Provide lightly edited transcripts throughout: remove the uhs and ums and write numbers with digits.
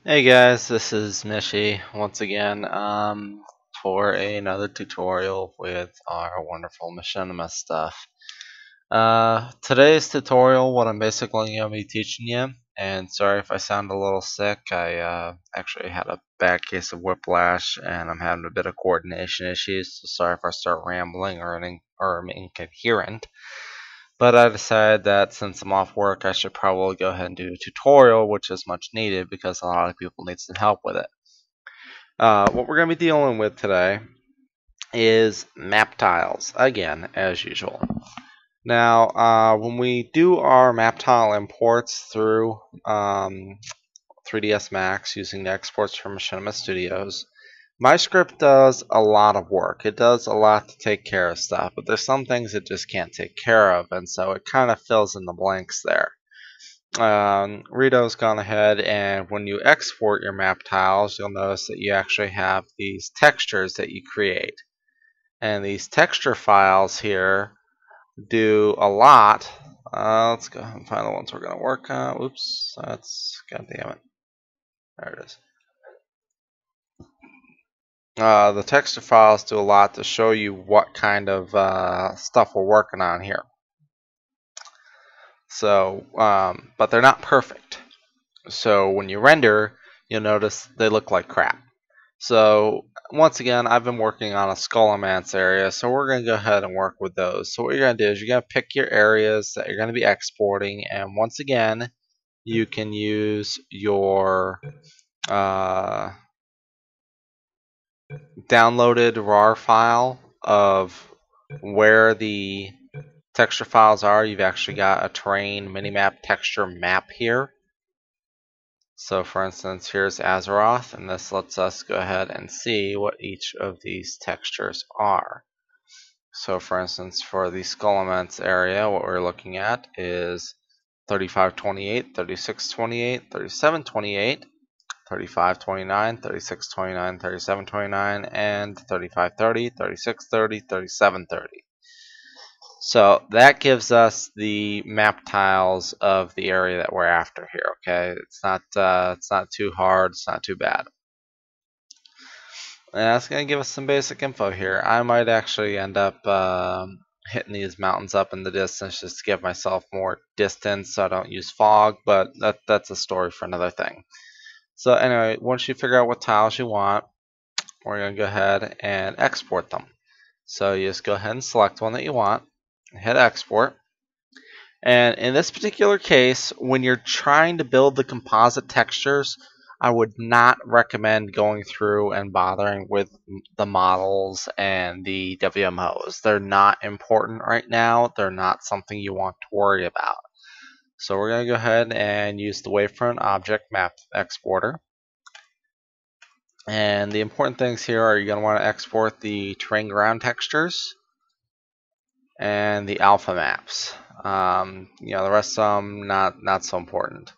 Hey guys, this is Mishi once again for another tutorial with our wonderful Machinima stuff. Today's tutorial, what I'm basically going to be teaching you, and sorry if I sound a little sick, I actually had a bad case of whiplash and I'm having a bit of coordination issues, so sorry if I start rambling or I'm incoherent. But I decided that since I'm off work, I should probably go ahead and do a tutorial, which is much needed because a lot of people need some help with it. What we're going to be dealing with today is map tiles, again, as usual. Now, when we do our map tile imports through 3ds Max using the exports from Machinima Studios, my script does a lot of work. It does a lot to take care of stuff, but there's some things it just can't take care of, and so it kind of fills in the blanks there. Rito's gone ahead, and when you export your map tiles, you'll notice that you actually have these textures that you create. And these texture files here do a lot. Let's go and find the ones we're going to work on. Oops, that's, god damn it. There it is. The texture files do a lot to show you what kind of stuff we're working on here. So, but they're not perfect. So when you render, you'll notice they look like crap. So once again, I've been working on a Skullomance area, so we're going to go ahead and work with those. So what you're going to do is you're going to pick your areas that you're going to be exporting, and once again, you can use your downloaded RAR file of where the texture files are. You've actually got a terrain minimap texture map here. So for instance, here's Azeroth, and this lets us go ahead and see what each of these textures are. So for instance, for the Skullomance area, what we're looking at is 3528, 3628, 3728, 3529, 3629, 3729, and 3530, 3630, 3730. So that gives us the map tiles of the area that we're after here. Okay, it's not too hard. It's not too bad. And that's gonna give us some basic info here. I might actually end up hitting these mountains up in the distance just to give myself more distance, so I don't use fog. But that's a story for another thing. So anyway, once you figure out what tiles you want, we're gonna go ahead and export them. So you just go ahead and select one that you want. Hit export. And in this particular case, when you're trying to build the composite textures, I would not recommend going through and bothering with the models and the WMOs. They're not important right now. They're not something you want to worry about. So we're going to go ahead and use the wavefront object map exporter. And the important things here are you're going to want to export the terrain ground textures and the alpha maps. The rest of them not so important.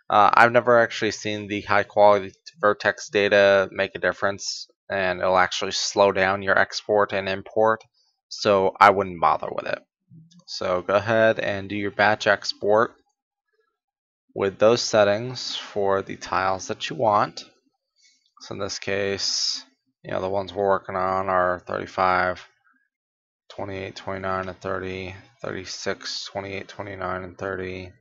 I've never actually seen the high quality vertex data make a difference, and it'll actually slow down your export and import, so I wouldn't bother with it. So go ahead and do your batch export with those settings for the tiles that you want. So in this case, the ones we're working on are 35, 28, 29, and 30, 36, 28, 29, and 30,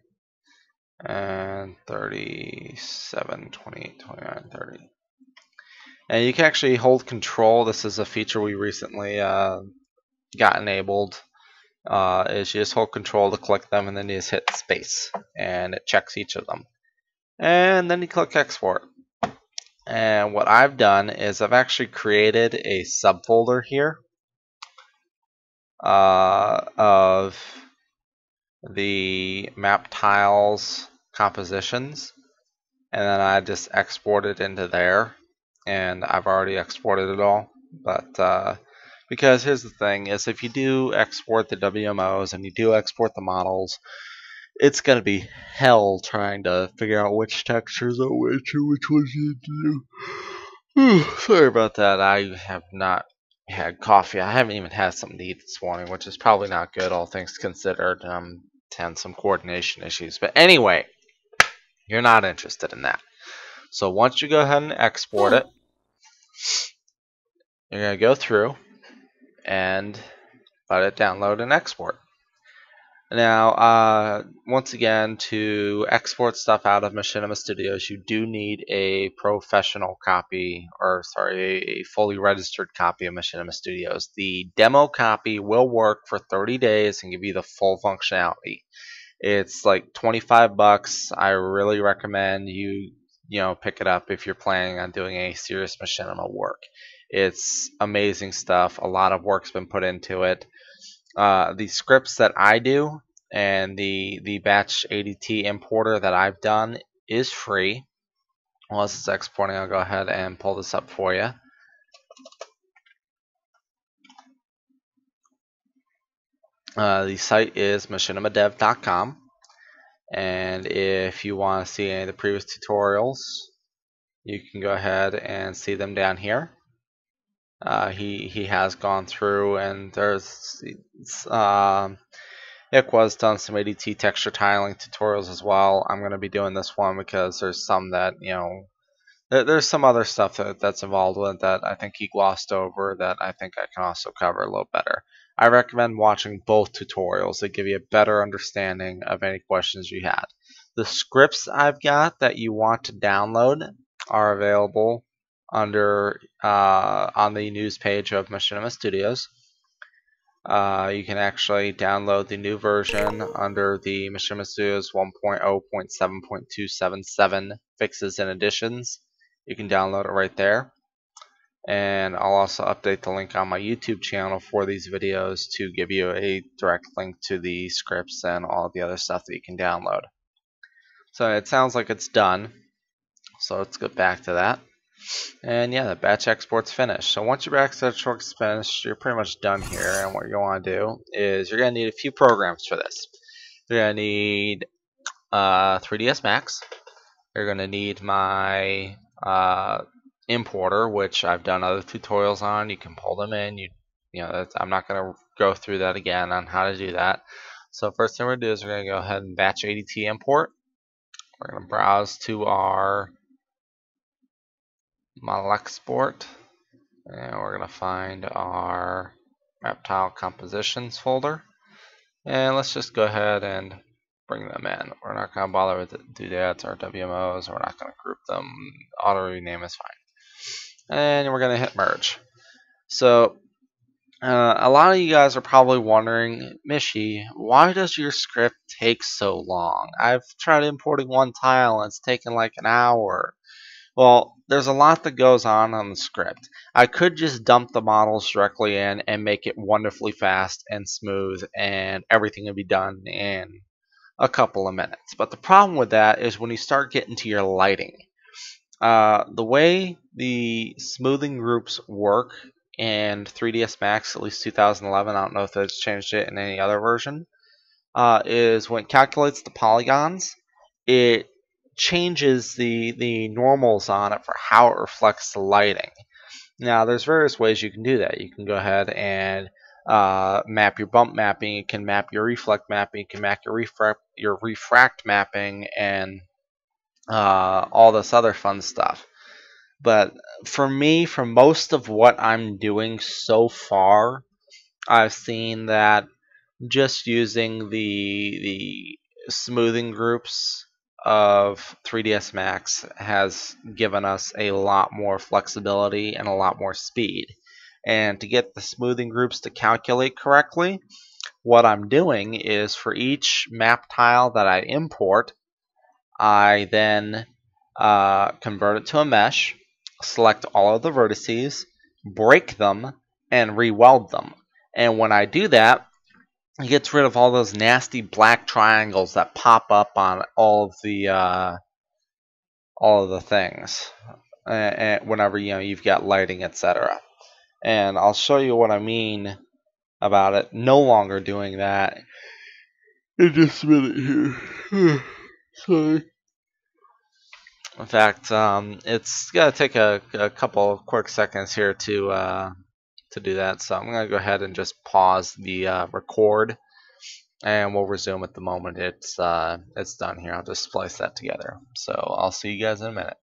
and 37, 28, 29, 30. And you can actually hold control. This is a feature we recently got enabled. Is you just hold control to click them, and then you just hit space, and it checks each of them. And then you click export. And what I've done is I've actually created a subfolder here of the map tiles compositions, and then I just export it into there, and I've already exported it all. But because here's the thing is, if you do export the WMOs and you do export the models, it's gonna be hell trying to figure out which textures are which or which ones you need to do. Sorry about that. I have not had coffee. I haven't even had something to eat this morning, which is probably not good, all things considered. Had some coordination issues. But anyway, you're not interested in that. So once you go ahead and export it, you're going to go through and let it download and export. Now, once again, to export stuff out of Machinima Studios, you do need a professional copy, or sorry, a fully registered copy of Machinima Studios. The demo copy will work for 30 days and give you the full functionality. It's like 25 bucks. I really recommend you pick it up if you're planning on doing any serious Machinima work. It's amazing stuff. A lot of work's been put into it. The scripts that I do and the batch ADT importer that I've done is free. Once it's exporting, I'll go ahead and pull this up for you. The site is machinimadev.com, and if you want to see any of the previous tutorials, you can go ahead and see them down here. He has gone through, and there's Iqba's done some ADT texture tiling tutorials as well. I'm going to be doing this one because there's some that, there's some other stuff that's involved with it that I think he glossed over that I think I can also cover a little better. I recommend watching both tutorials. They give you a better understanding of any questions you had. The scripts I've got that you want to download are available under on the news page of Machinima Studios. You can actually download the new version under the Machinima Studios 1.0.7.277 fixes and additions. You can download it right there. And I'll also update the link on my YouTube channel for these videos to give you a direct link to the scripts and all the other stuff that you can download. So it sounds like it's done. So let's get back to that. And yeah, the batch export's finished. So once your batch export's finished, you're pretty much done here. And what you want to do is you're going to need a few programs for this. You're going to need 3ds Max. You're going to need my importer, which I've done other tutorials on. You can pull them in. I'm not going to go through that again on how to do that. So first thing we're going to do is we're going to go ahead and batch ADT import. We're going to browse to our Malexport, and we're going to find our map tile compositions folder, and let's just go ahead and bring them in. We're not going to bother with doodads or WMOs. We're not going to group them. Auto rename is fine, and we're going to hit merge. So a lot of you guys are probably wondering, Mishi, why does your script take so long? I've tried importing one tile and it's taken like an hour. Well, there's a lot that goes on the script. I could just dump the models directly in and make it wonderfully fast and smooth, and everything would be done in a couple of minutes. But the problem with that is when you start getting to your lighting. The way the smoothing groups work in 3ds Max, at least 2011, I don't know if it's changed it in any other version, is when it calculates the polygons, it changes the normals on it for how it reflects the lighting. Now there's various ways you can do that. You can go ahead and map your bump mapping, you can map your reflect mapping, you can map your refract mapping, and all this other fun stuff. But for me, for most of what I'm doing so far, I've seen that just using the smoothing groups of 3ds Max has given us a lot more flexibility and a lot more speed. And to get the smoothing groups to calculate correctly, what I'm doing is for each map tile that I import, I then convert it to a mesh, select all of the vertices, break them, and re-weld them. And when I do that, it gets rid of all those nasty black triangles that pop up on all of the things whenever you've got lighting, etc. And I'll show you what I mean about it no longer doing that in just a minute here. Sorry. In fact, it's gonna take a couple of quick seconds here to do that. So I'm gonna go ahead and just pause the record, and we'll resume at the moment it's done here. I'll just splice that together. So I'll see you guys in a minute.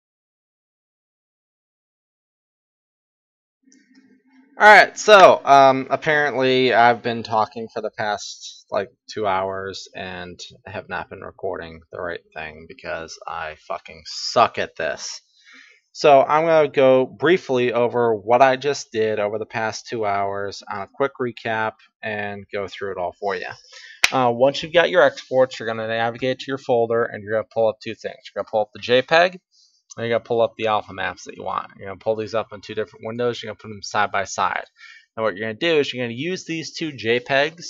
Alright, so apparently I've been talking for the past like 2 hours and have not been recording the right thing because I fucking suck at this. So I'm going to go briefly over what I just did over the past 2 hours on a quick recap and go through it all for you. Once you've got your exports, you're going to navigate to your folder and you're going to pull up two things. You're going to pull up the JPEG and you're going to pull up the alpha maps that you want. You're going to pull these up in two different windows. You're going to put them side by side. And what you're going to do is you're going to use these two JPEGs,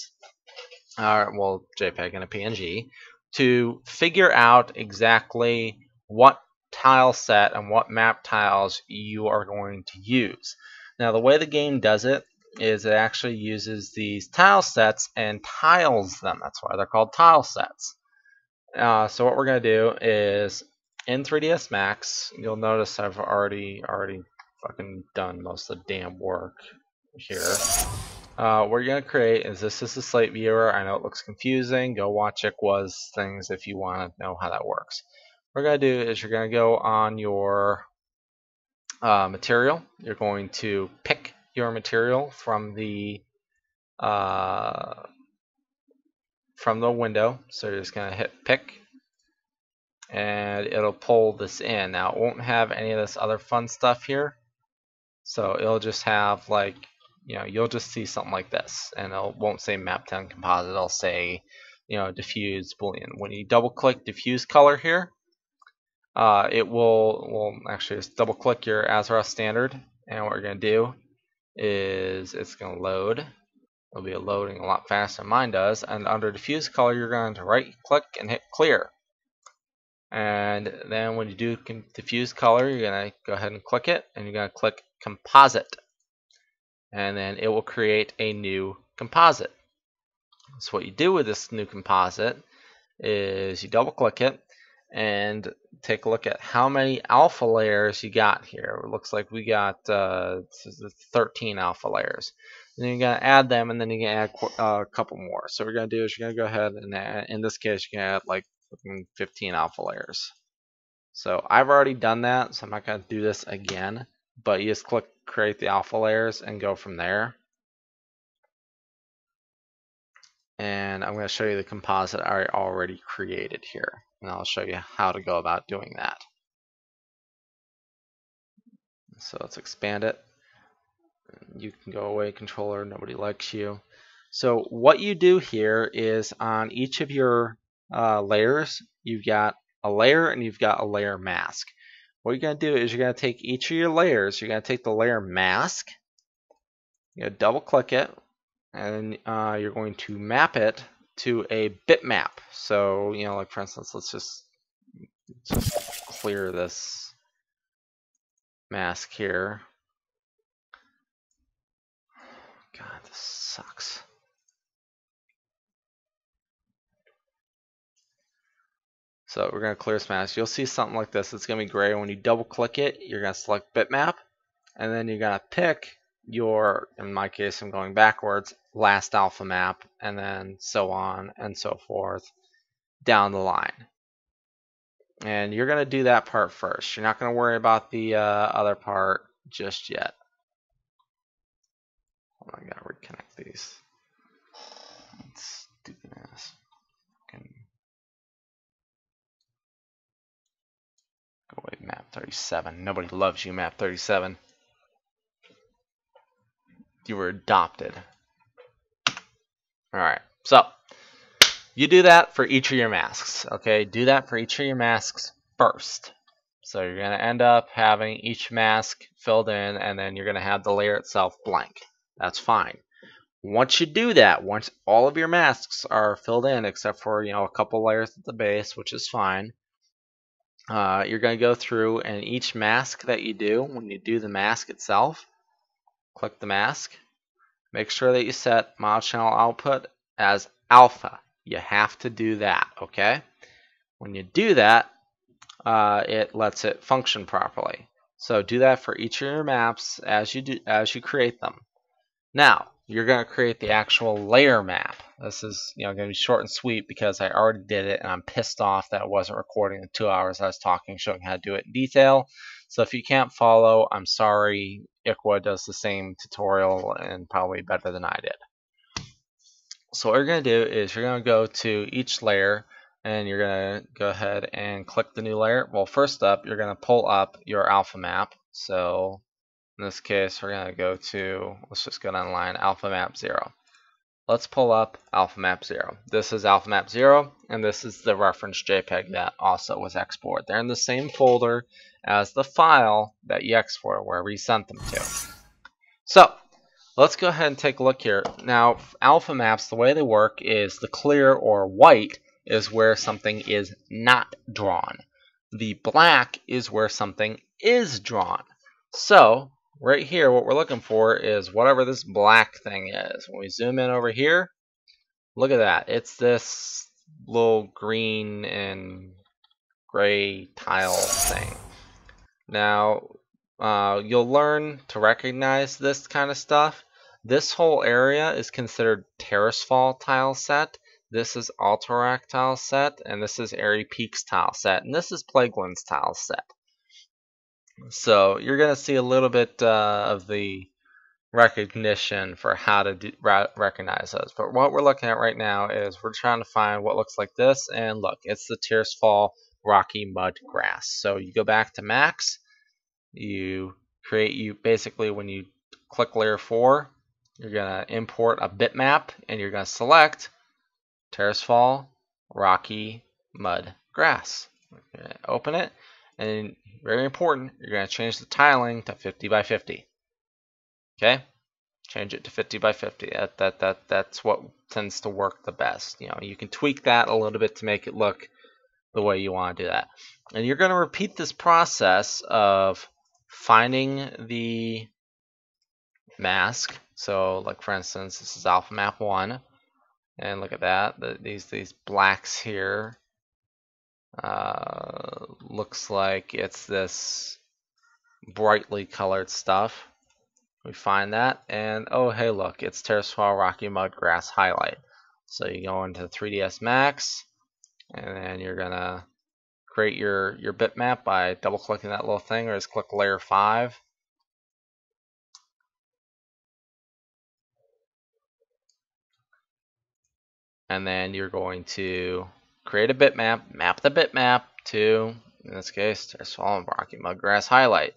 well, JPEG and a PNG, to figure out exactly what tile set and what map tiles you are going to use. Now, the way the game does it is it actually uses these tile sets and tiles them. That's why they're called tile sets. So what we're going to do is in 3ds Max, you'll notice I've already fucking done most of the damn work here. What you're going to create is this is the slate viewer. I know it looks confusing. Go watch Ickwa's things if you want to know how that works. What we're going to do is you're going to go on your material. You're going to pick your material from the window. So you're just going to hit pick and it'll pull this in. Now it won't have any of this other fun stuff here. So it'll just have like, you'll just see something like this, and it won't say map 10 composite. It'll say, diffuse boolean. When you double click diffuse color here, it will actually just double click your Azeroth standard, and what we're going to do is it's going to load. It'll be loading a lot faster than mine does, and under diffuse color you're going to right click and hit clear. And then when you do diffuse color, you're going to go ahead and click it, and you're going to click composite. And then it will create a new composite. So what you do with this new composite is you double click it and take a look at how many alpha layers you got here. It looks like we got 13 alpha layers. And then you're going to add them, and then you can add a couple more. So what you're going to do is you're going to go ahead and add, in this case, you can add like 15 alpha layers. So I've already done that, so I'm not going to do this again. But you just click create the alpha layers and go from there. And I'm going to show you the composite I already created here. And I'll show you how to go about doing that. So let's expand it. You can go away, controller, nobody likes you. So what you do here is on each of your layers, you've got a layer and you've got a layer mask. What you're going to do is you're going to take each of your layers, you're going to take the layer mask, you're going to double click it, and you're going to map it to a bitmap. So, like for instance, let's just clear this mask here. God, this sucks. So we're going to clear this mask. You'll see something like this. It's going to be gray. When you double click it, you're going to select bitmap, and then you're going to pick your, in my case I'm going backwards, last alpha map, and then so on and so forth down the line. And you're going to do that part first. You're not going to worry about the other part just yet. Hold on, I got to reconnect these. That's stupid ass. Go away, map 37. Nobody loves you, map 37. You were adopted. Alright, so you do that for each of your masks. Okay, do that for each of your masks first. So you're going to end up having each mask filled in, and then you're going to have the layer itself blank. That's fine. Once you do that, once all of your masks are filled in, except for a couple layers at the base, which is fine, you're going to go through, and each mask that you do, when you do the mask itself, click the mask. Make sure that you set mod channel output as alpha. You have to do that, okay? When you do that, it lets it function properly. So do that for each of your maps as you create them. Now you're going to create the actual layer map. This is going to be short and sweet because I already did it, and I'm pissed off that I wasn't recording the 2 hours I was talking, showing how to do it in detail. So if you can't follow, I'm sorry. Ikwa does the same tutorial and probably better than I did. So what you're going to do is you're going to go to each layer and you're going to go ahead and click the new layer. Well, first up, you're going to pull up your alpha map. So in this case, we're going to go to, let's just go down the line, alpha map 0. Let's pull up alpha map 0. This is alpha map 0, and this is the reference JPEG that also was exported. They're in the same folder as the file that you exported, wherever you sent them to. So let's go ahead and take a look here. Now, alpha maps, the way they work is the clear or white is where something is not drawn. The black is where something is drawn. So right here, what we're looking for is whatever this black thing is. When we zoom in over here, look at that. It's this little green and gray tile thing. Now, you'll learn to recognize this kind of stuff. This whole area is considered terrace fall tile set. This is Alterac tile set, and this is Airy Peaks tile set, and this is Plaguelands tile set. So you're going to see a little bit of the recognition for how to recognize those. But what we're looking at right now is we're trying to find what looks like this, and look, it's the terrace fall rocky mud grass. So you go back to max. You basically, when you click layer 4, you're going to import a bitmap and you're going to select terrace fall rocky mud grass. You're going to open it, and very important, you're going to change the tiling to 50 by 50. Okay? Change it to 50 by 50. That's what tends to work the best. You know, you can tweak that a little bit to make it look the way you want to do that. And you're going to repeat this process of finding the mask. So, like for instance, this is alpha map 1, and look at that. These blacks here looks like it's this brightly colored stuff. We find that, and oh hey, look, it's terrace fall rocky mud grass highlight. So you go into 3ds Max, and then you're gonna create your bitmap by double clicking that little thing, or just click layer 5. And then you're going to create a bitmap, map the bitmap to, in this case, terrace fall rocky mud grass highlight.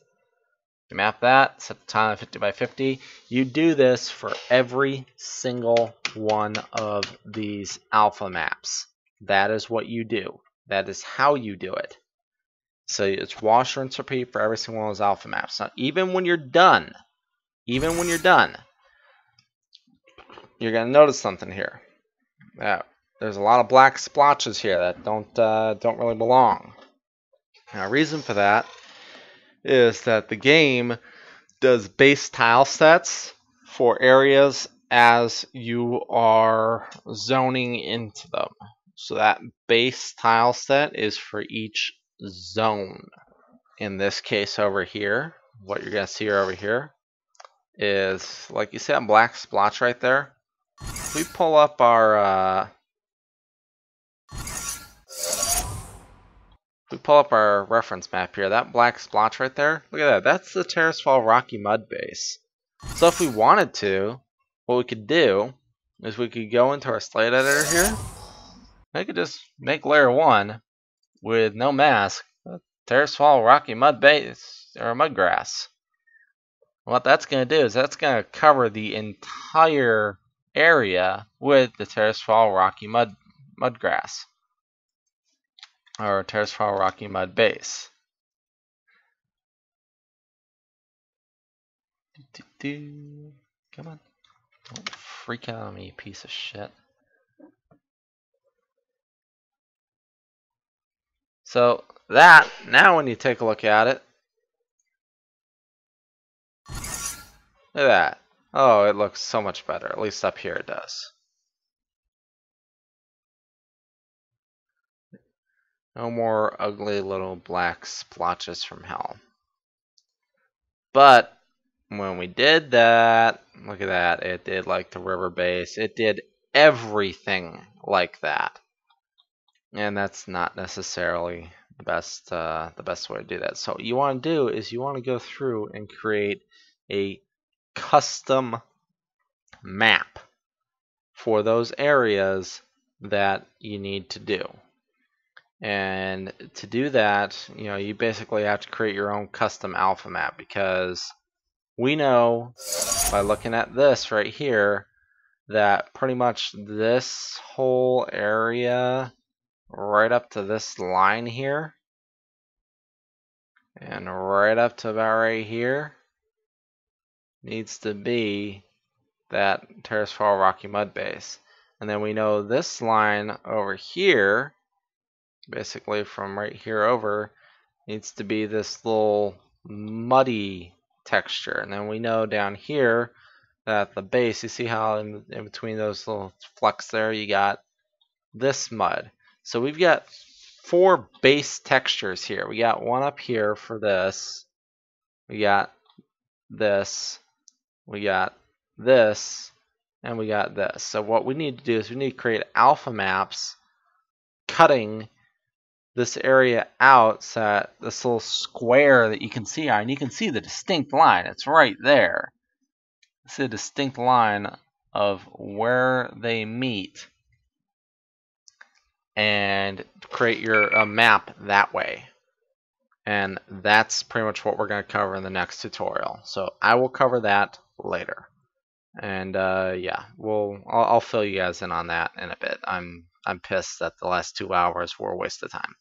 You map that, set the tiling 50 by 50. You do this for every single one of these alpha maps. That is what you do. That is how you do it. So it's wash, rinse, repeat for every single one of those alpha maps. Now, even when you're done, you're going to notice something here. There's a lot of black splotches here that don't really belong. Now, reason for that is that the game does base tile sets for areas as you are zoning into them. So that base tile set is for each zone. In this case over here, what you're going to see over here is, like you see that black splotch right there? We pull up our reference map here. That black splotch right there, look at that. That's the terrace fall rocky mud base. So if we wanted to, what we could do is we could go into our slate editor here. I could just make layer 1 with no mask, terrace fall rocky mud base or mud grass. What that's going to do is that's going to cover the entire area with the terrace fall rocky mud grass, or terrace fall rocky mud base. Come on, don't freak out on me, you piece of shit. So that, now when you take a look at it, look at that. Oh, it looks so much better. At least up here it does. No more ugly little black splotches from hell. But when we did that, look at that. It did like the river base. It did everything like that. And that's not necessarily the best way to do that. So what you want to do is you want to go through and create a custom map for those areas that you need to do. And to do that, you basically have to create your own custom alpha map, because we know by looking at this right here that pretty much this whole area right up to this line here and right up to about right here needs to be that terrace fall rocky mud base. And then we know this line over here, basically from right here over, needs to be this little muddy texture. And then we know down here that the base, you see how in between those little flecks there you got this mud. So we've got 4 base textures here. We got one up here for this, we got this, we got this, and we got this. So what we need to do is we need to create alpha maps cutting this area out so that this little square that you can see on, you can see the distinct line. It's right there. It's a distinct line of where they meet, and create your map that way. And that's pretty much what we're going to cover in the next tutorial. So I will cover that later. And yeah, I'll fill you guys in on that in a bit. I'm pissed that the last 2 hours were a waste of time.